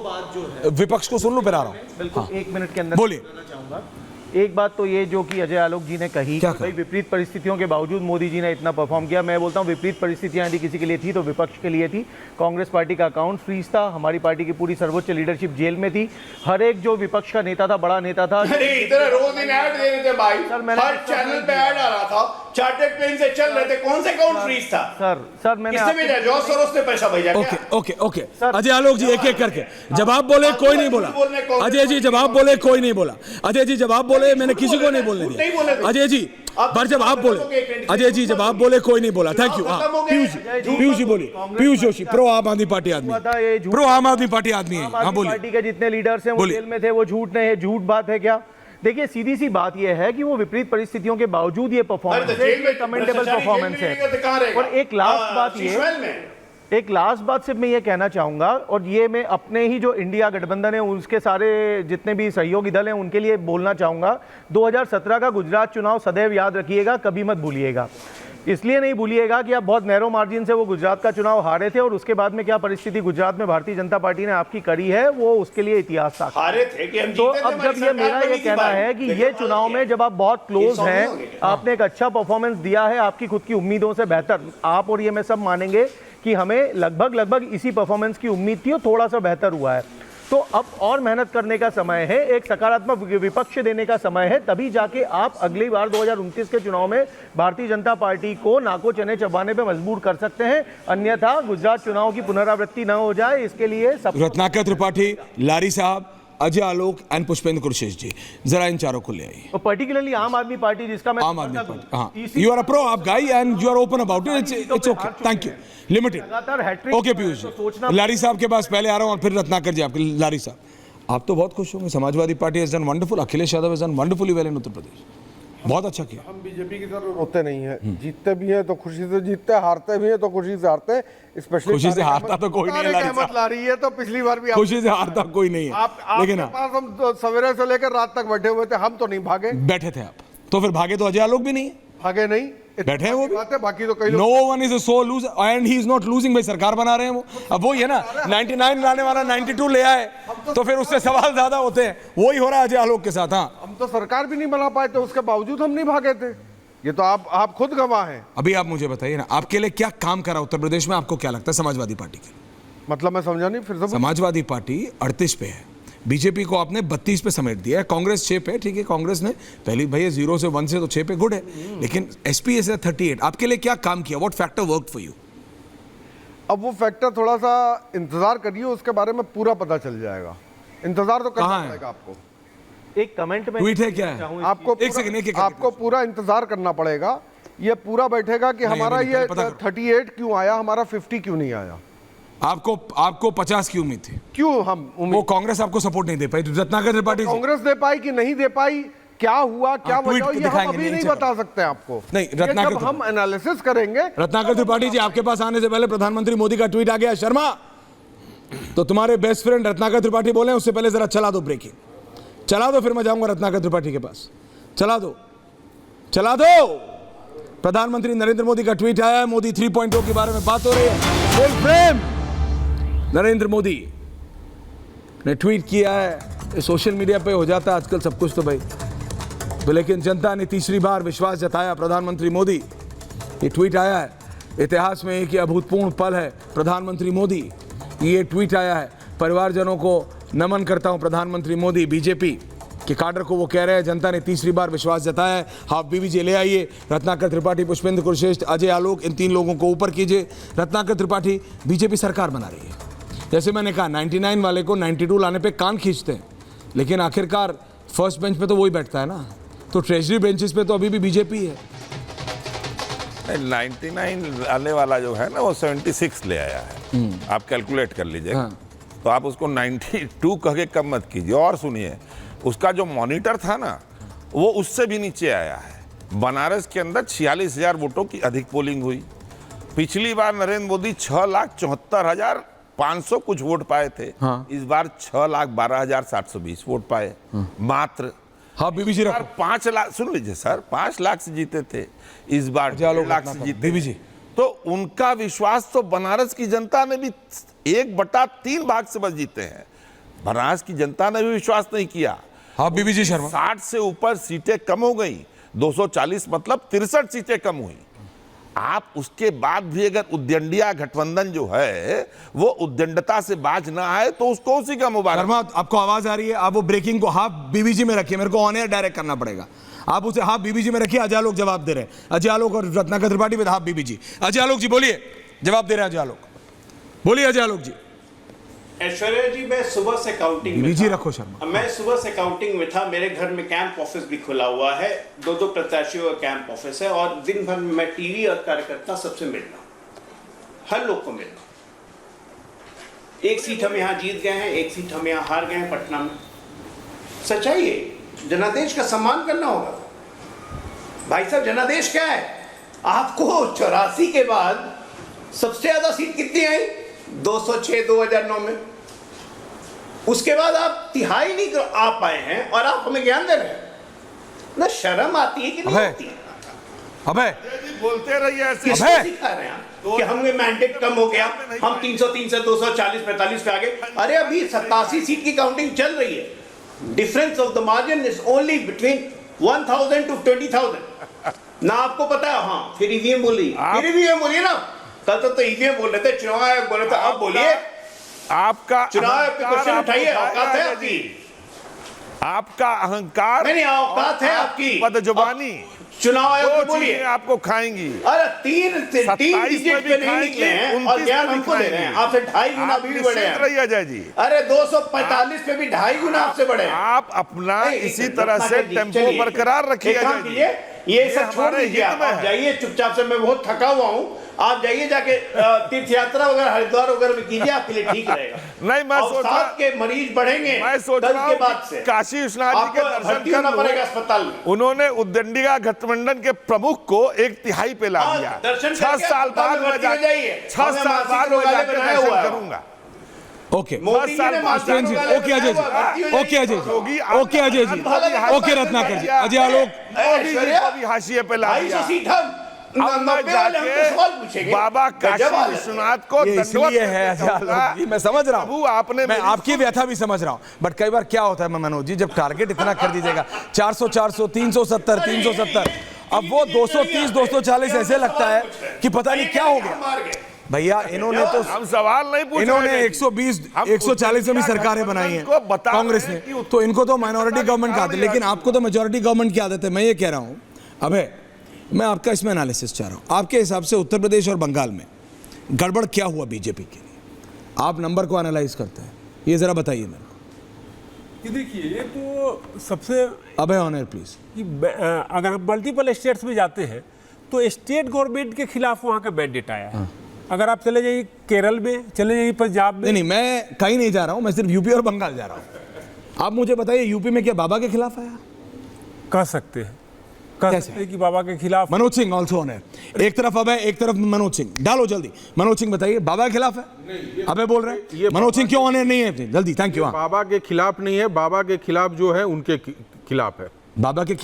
बात जो है विपक्ष को सुन लो, फिर आ रहा हूं। बिल्कुल, हाँ। 1 मिनट के अंदर बोलिए। बताना चाहूंगा। एक बात तो ये जो कि अजय आलोक जी ने कही कि भाई विपरीत परिस्थितियों के बावजूद मोदी जी ने इतना परफॉर्म किया। मैं बोलता हूँ विपरीत परिस्थितियां यदि किसी के लिए थी तो विपक्ष के लिए थी। कांग्रेस पार्टी का अकाउंट फ्रीज था, हमारी पार्टी की पूरी सर्वोच्च लीडरशिप जेल में थी, हर एक जो विपक्ष का नेता था, बड़ा नेता था। इतना रोज दिन ऐड दे रहे थे भाई, सर, मैंने हर चैनल पे ऐड आ रहा था, चार्टेड पेन से चल रहे थे। कौन से अकाउंट फ्रीज था सर मैंने किसने भेजा? जॉर्ज सोरोस ने पैसा भेजा क्या? ओके ओके अजय आलोक जी एक एक करके जवाब बोले, कोई नहीं बोला। अजय जी जवाब बोले, कोई नहीं बोला। अजय जी जवाब बोले, मैंने किसी को नहीं बोलने दिया। अजय जी पर जवाब बोले, अजय जी जवाब बोले, कोई नहीं बोला। Thank you. पीयूष जी बोलिए। पीयूष जोशी प्रो आम आदमी पार्टी आदमी, प्रो आम आदमी पार्टी आदमी है। हाँ बोलिए। पार्टी के जितने लीडर्स हैं वो जेल में थे, वो झूठ नहीं है, झूठ बात है क्या? देखिए सीधी सी बात यह है कि वो विपरीत परिस्थितियों के बावजूद ये परफॉर्मेंस है, कमेंडेबल परफॉर्मेंस है। और एक लास्ट बात सिर्फ मैं ये कहना चाहूंगा, और ये मैं अपने ही जो इंडिया गठबंधन है उसके सारे जितने भी सहयोगी दल हैं उनके लिए बोलना चाहूंगा। 2017 का गुजरात चुनाव सदैव याद रखिएगा, कभी मत भूलिएगा। इसलिए नहीं भूलिएगा कि आप बहुत नैरो मार्जिन से वो गुजरात का चुनाव हारे थे, और उसके बाद में क्या परिस्थिति गुजरात में भारतीय जनता पार्टी ने आपकी करी है, वो उसके लिए इतिहास था। हारे थे कि हम तो जीते थे, अब जब ये मेरा ये कहना है कि ये चुनाव में जब आप बहुत क्लोज हैं, आपने एक अच्छा परफॉर्मेंस दिया है, आपकी खुद की उम्मीदों से बेहतर, आप और ये मैं सब मानेंगे कि हमें लगभग इसी परफॉर्मेंस की उम्मीद थी और थोड़ा सा बेहतर हुआ है। तो अब और मेहनत करने का समय है, एक सकारात्मक विपक्ष देने का समय है, तभी जाके आप अगली बार 2029 के चुनाव में भारतीय जनता पार्टी को नाको चने चबाने पे मजबूर कर सकते हैं। अन्यथा गुजरात चुनाव की पुनरावृत्ति न हो जाए, इसके लिए सब रत्नाकर त्रिपाठी, लारी साहब, अजय आलोक एंड पुष्पेंद्र कुरशेष जी, जरा इन चारों को ले आइए। पर्टिकुलरली आम आदमी पार्टी जिसका मैं आम आदमी पार्टी, हाँ, you are a pro AAP guy and you are open about it, it's okay, thank you, limited. Okay Piyush ji, Lari साहब के पास पहले आ रहा हूं और फिर रत्नाकर जी आपके। लारी साहब आप तो बहुत खुश होंगे, Samajwadi Party has done wonderful, Akhilesh Yadav has done wonderfully well in Uttar Pradesh, बहुत अच्छा किया। हम बीजेपी की तरफ रोते नहीं है, जीतते भी हैं तो खुशी से जीतते, हारते भी हैं तो खुशी से हारते हैं। स्पेशली खुशी से हारता तो कोई नहीं है, लारी अहमद ला रही है तो पिछली बार भी खुशी से हारता कोई नहीं है, लेकिन पास हम तो सवेरे से लेकर रात तक बैठे हुए थे, हम तो नहीं भागे। बैठे थे आप, तो फिर भागे तो अजय आलोक भी नहीं है, भागे नहीं, बैठे हैं वो भी। बाकी तो कई no one is so lose and he is not losing. भाई सरकार बना रहे हैं वो, अब वो ही है ना, 99 लाने वाला 92 ले आए, तो फिर उससे सवाल ज्यादा होते हैं। वही हो रहा है अजय आलोक के साथ। हाँ, हम तो सरकार भी नहीं बना पाए थे, उसके बावजूद हम नहीं भागे थे। ये तो आप खुद गवाह हैं। अभी आप मुझे बताइए ना, आपके लिए क्या काम करा उत्तर प्रदेश में, आपको क्या लगता है समाजवादी पार्टी के? मतलब मैं समझा नहीं, फिर से समाजवादी पार्टी 38 पे है, बीजेपी को आपने 32 पे समेट दिया है, कांग्रेस 6 पे, ठीक है, कांग्रेस ने पहली भैया 0 से 1 से तो 6 पे गुड है, लेकिन एसपीएस है 38। आपके लिए क्या काम किया? What factor worked for you? अब वो फैक्टर थोड़ा सा इंतजार करिए, उसके बारे में पूरा पता चल जाएगा। इंतजार तो करना पड़ेगा आपको। एक कमेंट में ट्वीट है क्या है? आपको पूरा इंतजार करना पड़ेगा। ये पूरा बैठेगा कि हमारा ये 38 क्यों आया, हमारा 50 क्यों नहीं आया। आपको 50 की उम्मीद थी, क्यों? हम वो कांग्रेस आपको सपोर्ट नहीं दे पाई, रत्नाकर त्रिपाठी कांग्रेस दे पाई कि नहीं दे पाई, क्या हुआ, क्या वजह, ये हम अभी नहीं बता सकते आपको। नहीं, रत्नाकर जब हम एनालिसिस करेंगे। रत्नाकर त्रिपाठी जी, आपके पास आने से पहले प्रधानमंत्री मोदी का ट्वीट आ गया, शर्मा तो तुम्हारे बेस्ट फ्रेंड रत्नाकर त्रिपाठी बोले, उससे पहले जरा चला दो ब्रेकिंग, चला दो, फिर मैं जाऊंगा रत्नाकर त्रिपाठी के पास। चला दो। प्रधानमंत्री नरेंद्र मोदी का ट्वीट आया है, मोदी 3.0 के बारे में बात हो रही है, फुल फ्रेम। नरेंद्र मोदी ने ट्वीट किया है, सोशल मीडिया पे हो जाता है आजकल सब कुछ तो भाई, तो लेकिन जनता ने तीसरी बार विश्वास जताया, प्रधानमंत्री मोदी। ये ट्वीट आया है, इतिहास में एक अभूतपूर्व पल है, प्रधानमंत्री मोदी। ये ट्वीट आया है, परिवारजनों को नमन करता हूं प्रधानमंत्री मोदी। बीजेपी के काडर को वो कह रहे हैं, जनता ने तीसरी बार विश्वास जताया है। हाफ बीबीजे ले आइए, रत्नाकर त्रिपाठी, पुष्पेंद्र कुरशेष, अजय आलोक, इन 3 लोगों को ऊपर कीजिए। रत्नाकर त्रिपाठी, बीजेपी सरकार बना रही है, जैसे मैंने कहा 99 वाले को 92 लाने पे कान खींचते हैं, लेकिन आखिरकार फर्स्ट बेंच पे तो वही बैठता है ना, तो ट्रेजरी बेंचेस पे तो अभी भी बीजेपी है। 99 आने वाला जो है ना वो 76 ले आया है, आप कैलकुलेट कर लीजिए। हाँ। तो आप उसको 92 कह के कम मत कीजिए। और सुनिए, उसका जो मॉनिटर था ना वो उससे भी नीचे आया है। बनारस के अंदर 46,000 वोटों की अधिक पोलिंग हुई। पिछली बार नरेंद्र मोदी 6,74,500 कुछ वोट पाए थे। हाँ। इस बार 6,12,720 वोट पाए मात्र। हाँ, बीबीजी 5 लाख, सुन लीजिए सर, 5 लाख से जीते थे, इस बार 6 लाख से जीते। बीबीजी तो उनका विश्वास तो बनारस की जनता ने भी 1/3 भाग से बस जीते हैं। बनारस की जनता ने भी विश्वास नहीं किया। हाँ बीबी जी शर्मा, 60 से ऊपर सीटें कम हो गई, 240 मतलब 63 सीटें कम हुई। आप उसके बाद भी अगर उद्दंडिया गठबंधन जो है वो उद्दंडता से बाज ना आए तो उसको उसी का मुबारक। शर्मा आपको आवाज आ रही है? आप वो ब्रेकिंग को हाफ बीबीजी में रखिए, मेरे को ऑन एयर डायरेक्ट करना पड़ेगा। आप उसे हाफ बीबीजी में रखिए। अजय आलोक जवाब दे रहे हैं, अजय आलोक और Ratnakar Tripathi with half BBG. Ajay Alok ji बोलिए, जवाब दे रहे हैं अजय आलोक, बोलिए अजय आलोक जी। ऐश्वर्या जी, मैं सुबह से काउंटिंग में बीबीजी था। रखो शर्मा। मैं सुबह से काउंटिंग में था। मेरे घर में कैंप ऑफिस भी खुला हुआ है, 2-2 प्रत्याशियों का कैंप ऑफिस है, और दिन भर में मैं टीवी और कार्यकर्ता सबसे मिल रहा हूं, हर लोग को मिल रहा हूं। एक सीट हम यहां जीत गए हैं, एक सीट हम यहां हार गए हैं पटना में। सच्चाई है, जनादेश का सम्मान करना होगा। भाई साहब, जनादेश क्या है? आपको 84 के बाद सबसे ज्यादा सीट कितनी आई? 206 2009 में। उसके बाद आप तिहाई नहीं आ पाए हैं और आप हमें ज्ञान दे रहे हैं। ना शर्म आती है कि नहीं आती है? अबे बोलते रहिए ऐसे। किसको सिखा रहे हैं आप कि हमें मैंडेट कम हो गया, हम 303 से 240 45 पे आ गए? अरे अभी 87 सीट की काउंटिंग चल रही है। Difference of the margin is only between 1000 to 20,000। ना आपको पता है? हाँ, फिर ईवीएम बोलिए, फिर ईवीएम बोलिए ना। कल तो ईवीएम बोल रहे थे, चुनाव आयोग बोल रहे थे, अब बोलिए। आपका चुनाव आयोग पे क्वेश्चन उठाइए, औकात है आपकी? आपका अहंकार, नहीं, औकात है आपकी? बदजुबानी, चुनाव आयोग पे वो बोलिए। चीजें आपको खाएंगी। अरे तीन 27 डिजिट में भी पे नहीं खाएंगी, निकले हैं 29 और ज्ञान में भी हमको दे रहे हैं। खाएंगी। आपसे 2.5 गुना आप भी निश्चित बड़े हैं। रहिए अजय जी। अरे 245 पे भी 2.5 गुना आपसे बड़े हैं। आप अपना नहीं, इसी एक तरह से रत्नाकर जी, टेम्पो चलिए, बरकरार रखिए एक काम अजय जी। कीजिए, ये सब छोड़ हमारे दीजिए, हित में आप है। जाइए चुपचाप से। मैं बहुत थका हुआ हूँ, आप जाइए जाके तीर्थ यात्रा वगैरह हरिद्वार वगैरह में कीजिए, आपके लिए ठीक रहेगा। नहीं, मैं और सोच रहा- साथ के मरीज बढ़ेंगे मैं सोच कल रहा के हूं बाद कि से। काशी विश्वनाथ जी के आपको दर्शन भर्ती होना कर पड़ेगा लूं। अस्पताल में। उन्होंने उद्दंडिका गठबंधन के प्रमुख को 1/3 पे ला हाँ, दिया। दर्शन 6 करके साल अस्पताल बाद में मैं भर्ती हो जाइए। 6 हमें साल मानसिक बाद मैं रोगालय जाकर बनाया दर्शन हुआ है। करूंगा। ओके मोदी जी ने मानसिक जी, रोगालय ओके अजय बनाया हुआ है, भर्ती हो जी, okay Ajay Yogi ji, okay Ajay ji, okay Ratnakar जी, अजय आलोक। मोदी जी को भी हाशिए पे ला 250 दिया। सीट हम अब मैं 90 वाले हमसे सवाल जाके पूछेंगे। बाबा गजब काशी हाल है। विश्वनाथ को ये दंडवत इसलिए है करके अजय आलोक कहूंगा, जी, मैं समझ रहा प्रभु हूँ, आपने मैं मेरी आपकी व्यथा भी समझ रहा हूँ, बट कई बार क्या होता है मनोज जी, जब टारगेट इतना कर दीजिएगा 400 400 370 370, अब वो 230 240 ऐसे लगता है कि पता नहीं क्या हो गया। भैया इन्होंने तो हम सवाल नहीं पूछ इन्होंने रहे हैं। 120 हम 140 में भी सरकारें बनाई हैं को बता कांग्रेस रहे ने, हैं कि तो इनको तो माइनॉरिटी गवर्नमेंट का आदत है, नहीं लेकिन आती। आपको तो मेजॉरिटी गवर्नमेंट की आदत है। मैं ये कह रहा हूँ, अबे मैं आपका इसमें एनालिसिस चाह रहा हूँ, आपके हिसाब से उत्तर प्रदेश और बंगाल में गड़बड़ क्या हुआ बीजेपी के लिए? आप नंबर को एनालाइज करते हैं, ये जरा बताइए मेरे को। कि देखिए, ये तो सबसे अबे ऑन एयर प्लीज। कि अगर हम मल्टीपल स्टेट्स में जाते हैं तो स्टेट गवर्नमेंट के खिलाफ वहाँ का मैंडेट आया है। अगर आप चले जाइए केरल में, चले जाइए पंजाब में। नहीं, मैं कहीं नहीं जा रहा हूँ, मैं सिर्फ यूपी और बंगाल जा रहा हूँ। आप मुझे बताइए यूपी में क्या बाबा के खिलाफ आया? कह सकते हैं, कह कैसे? सकते हैं कि बाबा के खिलाफ। Manoj Singh also on air, एक तरफ अबे एक तरफ मनोज सिंह, डालो जल्दी। मनोज सिंह बताइए, बाबा के खिलाफ है? अबे बोल रहे हैं मनोज सिंह क्यों ऑन एयर नहीं है? जल्दी, थैंक यू। बाबा के खिलाफ नहीं है, बाबा के खिलाफ जो है उनके खिलाफ है। बाबा के